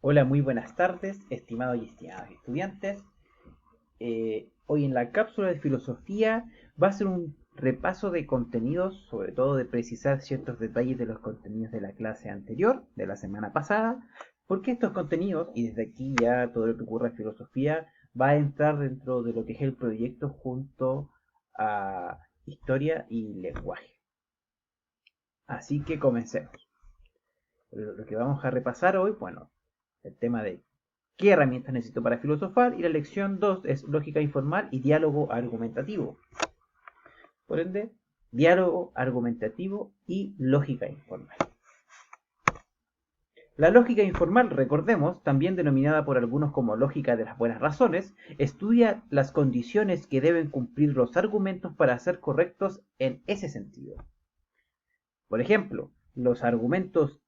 Hola, muy buenas tardes, estimados y estimadas estudiantes. Hoy en la cápsula de filosofía va a ser un repaso de contenidos, sobre todo de precisar ciertos detalles de los contenidos de la clase anterior, de la semana pasada, porque estos contenidos, y desde aquí ya todo lo que ocurre en filosofía, va a entrar dentro de lo que es el proyecto junto a historia y lenguaje. Así que comencemos. Lo que vamos a repasar hoy, bueno, el tema de qué herramientas necesito para filosofar, y la lección 2 es lógica informal y diálogo argumentativo. Por ende, diálogo argumentativo y lógica informal. La lógica informal, recordemos, también denominada por algunos como lógica de las buenas razones, estudia las condiciones que deben cumplir los argumentos para ser correctos en ese sentido. Por ejemplo, los argumentos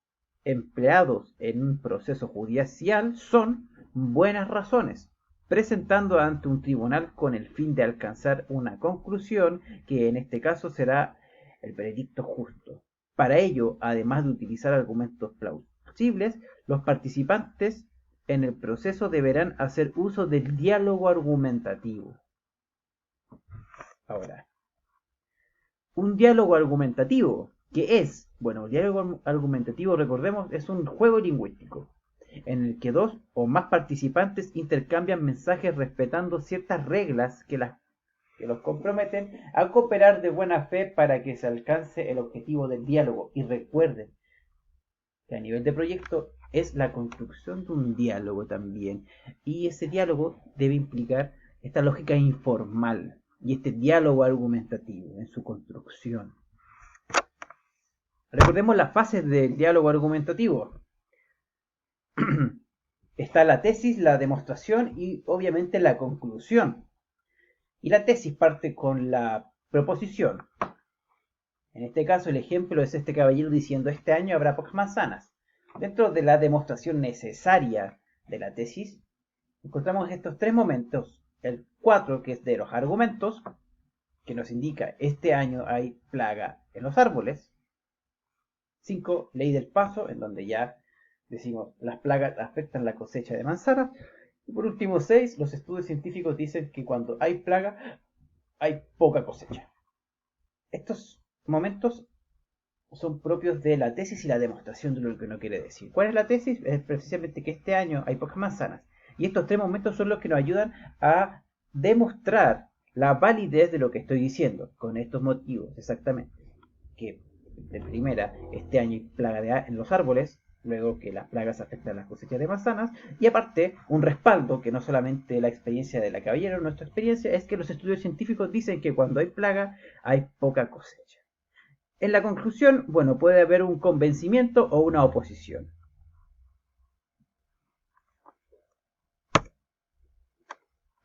empleados en un proceso judicial son buenas razones, presentando ante un tribunal con el fin de alcanzar una conclusión que en este caso será el veredicto justo. Para ello, además de utilizar argumentos plausibles, los participantes en el proceso deberán hacer uso del diálogo argumentativo. Ahora, un diálogo argumentativo, ¿qué es? Bueno, el diálogo argumentativo, recordemos, es un juego lingüístico en el que dos o más participantes intercambian mensajes respetando ciertas reglas que los comprometen a cooperar de buena fe para que se alcance el objetivo del diálogo. Y recuerden que a nivel de proyecto es la construcción de un diálogo también. Y ese diálogo debe implicar esta lógica informal y este diálogo argumentativo en su construcción. Recordemos las fases del diálogo argumentativo. Está la tesis, la demostración y obviamente la conclusión. Y la tesis parte con la proposición. En este caso el ejemplo es este caballero diciendo este año habrá pocas manzanas. Dentro de la demostración necesaria de la tesis encontramos estos tres momentos. El 4, que es de los argumentos, que nos indica este año hay plaga en los árboles. 5, ley del paso, en donde ya decimos las plagas afectan la cosecha de manzanas. Y por último 6, los estudios científicos dicen que cuando hay plaga hay poca cosecha. Estos momentos son propios de la tesis y la demostración de lo que uno quiere decir. ¿Cuál es la tesis? Es precisamente que este año hay pocas manzanas. Y estos tres momentos son los que nos ayudan a demostrar la validez de lo que estoy diciendo, con estos motivos exactamente. Que de primera, este año hay plaga en los árboles, luego que las plagas afectan las cosechas de manzanas, y aparte un respaldo que no solamente la experiencia de la caballero, nuestra experiencia es que los estudios científicos dicen que cuando hay plaga hay poca cosecha. En la conclusión, bueno, puede haber un convencimiento o una oposición.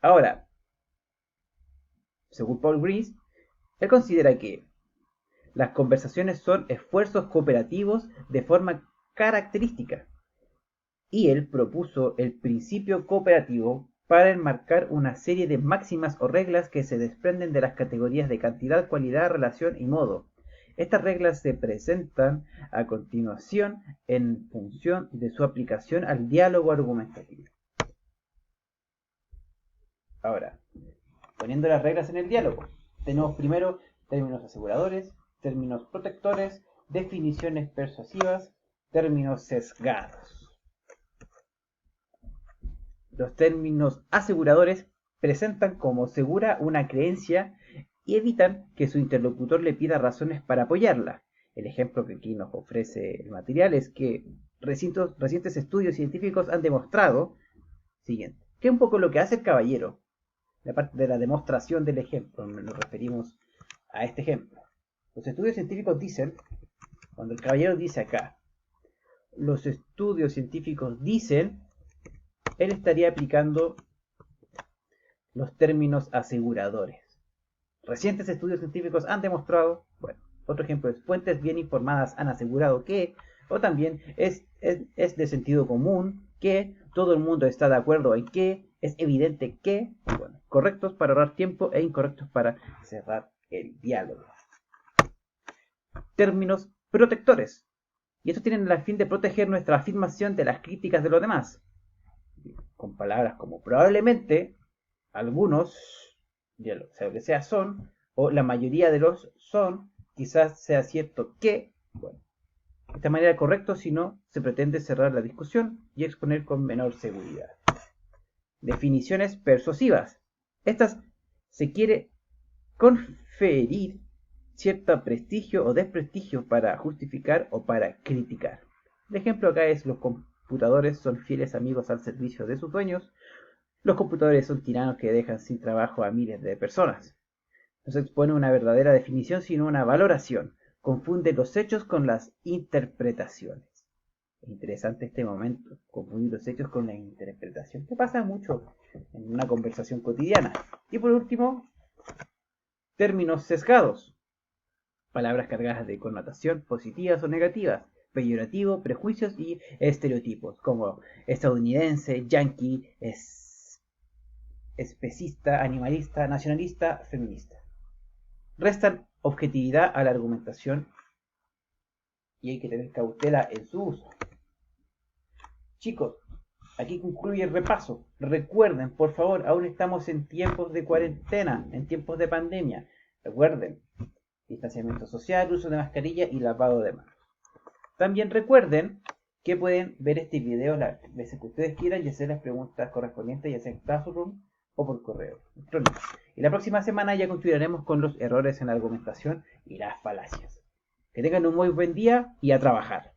Ahora, según Paul Gries, él considera que las conversaciones son esfuerzos cooperativos de forma característica, y él propuso el principio cooperativo para enmarcar una serie de máximas o reglas que se desprenden de las categorías de cantidad, cualidad, relación y modo. Estas reglas se presentan a continuación en función de su aplicación al diálogo argumentativo. Ahora, poniendo las reglas en el diálogo, tenemos primero términos aseguradores, términos protectores, definiciones persuasivas, términos sesgados. Los términos aseguradores presentan como segura una creencia y evitan que su interlocutor le pida razones para apoyarla. El ejemplo que aquí nos ofrece el material es que recientes estudios científicos han demostrado, siguiente, que es un poco lo que hace el caballero, la parte de la demostración del ejemplo, nos referimos a este ejemplo. Los estudios científicos dicen, cuando el caballero dice acá, los estudios científicos dicen, él estaría aplicando los términos aseguradores. Recientes estudios científicos han demostrado, bueno, otro ejemplo es fuentes bien informadas han asegurado que, o también es de sentido común que, todo el mundo está de acuerdo en que, es evidente que, bueno, correctos para ahorrar tiempo e incorrectos para cerrar el diálogo. Términos protectores. Y esto tiene el fin de proteger nuestra afirmación de las críticas de los demás. Con palabras como probablemente, algunos, sea lo que sea, son, o la mayoría de los son, quizás sea cierto que, bueno, de esta manera correcto, si no, se pretende cerrar la discusión y exponer con menor seguridad. Definiciones persuasivas. Estas se quiere conferir cierto prestigio o desprestigio para justificar o para criticar. El ejemplo acá es: los computadores son fieles amigos al servicio de sus dueños. Los computadores son tiranos que dejan sin trabajo a miles de personas. No se expone una verdadera definición, sino una valoración. Confunde los hechos con las interpretaciones. Es interesante este momento, confundir los hechos con la interpretación, que pasa mucho en una conversación cotidiana. Y por último, términos sesgados. Palabras cargadas de connotación positivas o negativas, peyorativo, prejuicios y estereotipos, como estadounidense, yanqui, especista, animalista, nacionalista, feminista. Restan objetividad a la argumentación y hay que tener cautela en su uso. Chicos, aquí concluye el repaso. Recuerden, por favor, aún estamos en tiempos de cuarentena, en tiempos de pandemia. Recuerden, distanciamiento social, uso de mascarilla y lavado de manos. También recuerden que pueden ver este video las veces que ustedes quieran y hacer las preguntas correspondientes, ya sea en Classroom o por correo electrónico. Y la próxima semana ya continuaremos con los errores en la argumentación y las falacias. Que tengan un muy buen día y a trabajar.